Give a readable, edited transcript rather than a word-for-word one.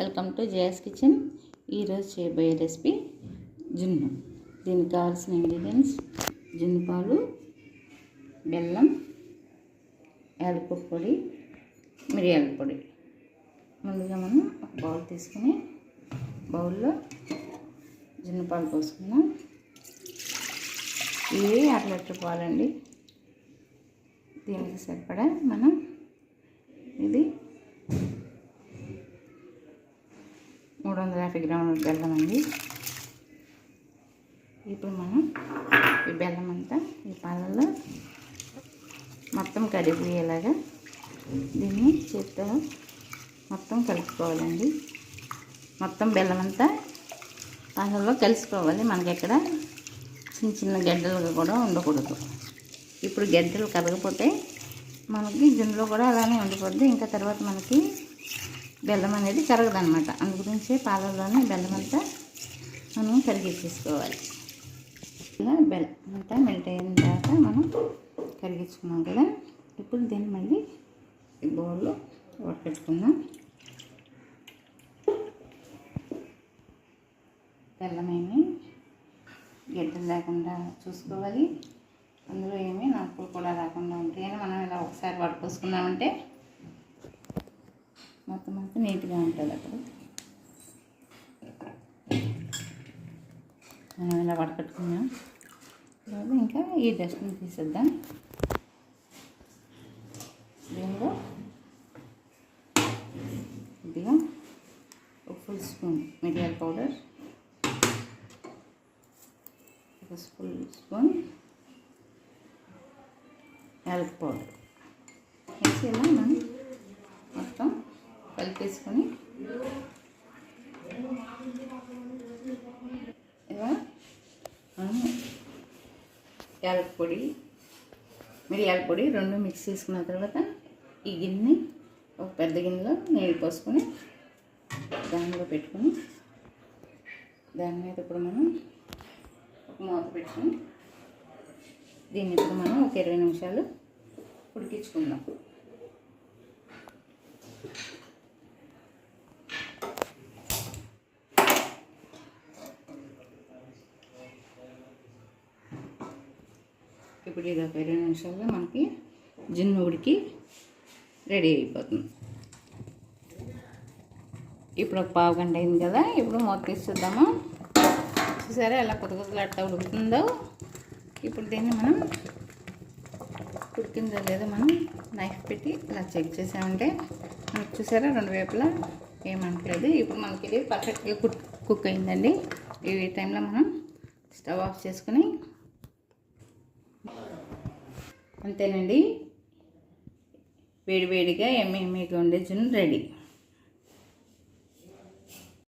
Welcome to JS kitchen. ఈరోజు చేయబోయే recipe జున్ను. దీనికి కావాల్సిన ఇంగ్రీడియంట్స్ జున్ను పాలు, బెల్లం, యాలకుల పొడి, మిరియాల పొడి. ముందుగా మనం ఒక బౌల్ తీసుకుని బౌల్లో జున్ను పాలు పోసుకుందాం. ఇవి 1/2 లీటర్ పాలండి. దీనికి సరిపడా మనం ఇది 350 గ్రాముల బెల్లం అండి. ఇప్పుడు మనం ఈ బెల్లం అంతా ఈ పాలల్లో మొత్తం కరిగిపోయేలాగా దీన్ని చేత్తో మొత్తం కలుపుకోవాలండి. మొత్తం బెల్లం అంతా పాలల్లో కలిసిపోవాలి. మనకి ఎక్కడ చిన్న చిన్న గడ్డలు కూడా ఉండకూడదు. ఇప్పుడు గడ్డలు కరగపోతే మనకి జున్నులో కూడా అలానే ఉండిపోద్ది. ఇంకా తర్వాత మనకి బెల్లం అనేది కరగదనమాట. అందు గురించి పాలల్లోనే బెల్లం అంతా మనం కరిగించేసుకోవాలి. ఇలా బెల్లం అంతా మెల్ట్ అయిన తర్వాత మనం కరిగించుకున్నాం కదా. ఇప్పుడు దీన్ని మళ్ళీ ఈ బౌల్లో ఉడకపెట్టుకుందాం. బెల్లమేమి గడ్డలు లేకుండా చూసుకోవాలి. అందులో ఏమీ నలుపులు కూడా రాకుండా ఉంటాయని మనం ఇలా ఒకసారి వడపోసుకున్నామంటే మొత్తం అంతా నీట్గా ఉంటుంది. అప్పుడు మనం ఇలా వడకట్టుకున్నాం. తర్వాత ఇంకా ఈ డస్ట్ని తీసేద్దాం. దీనిలో కొద్దిగా ఒక ఫుల్ స్పూన్ మిరియాల పౌడర్, ఒక ఫుల్ స్పూన్ యాలకుల పౌడర్ వేసి ఇలా మనం మొత్తం కలిపేసుకొని ఇలా మనం యాలకుల పొడి, మిరియాల పొడి రెండు మిక్స్ చేసుకున్న తర్వాత ఈ గిన్నె ఒక పెద్ద గిన్నెలో నీళ్ళు పోసుకొని దానిలో పెట్టుకొని దాని మీద ఇప్పుడు మనం ఒక మూత పెట్టుకొని దీన్ని ఇప్పుడు మనం ఒక 20 నిమిషాలు ఉడికించుకుందాం. ఇప్పుడు ఇది ఒక 20 నిమిషాల్లో మనకి జున్ను ఉడికి రెడీ అయిపోతుంది. ఇప్పుడు ఒక పావు గంట అయింది కదా. ఇప్పుడు మూత తీసి చూద్దాము. చూసారా ఎలా కొద్దిగా ఉడుకుతుందో. ఇప్పుడు దీన్ని మనం ఉడికిందో లేదో మనం నైఫ్ పెట్టి ఇలా చెక్ చేసామంటే మనకు చూసారా 2 వైపులా ఏమంటలేదు. ఇప్పుడు మనకి ఇది పర్ఫెక్ట్గా కుక్ అయిందండి. ఈ టైంలో మనం స్టవ్ ఆఫ్ చేసుకుని అంతేనండి, వేడివేడిగా ఎమ్మెగా ఉండే జున్ను రెడీ.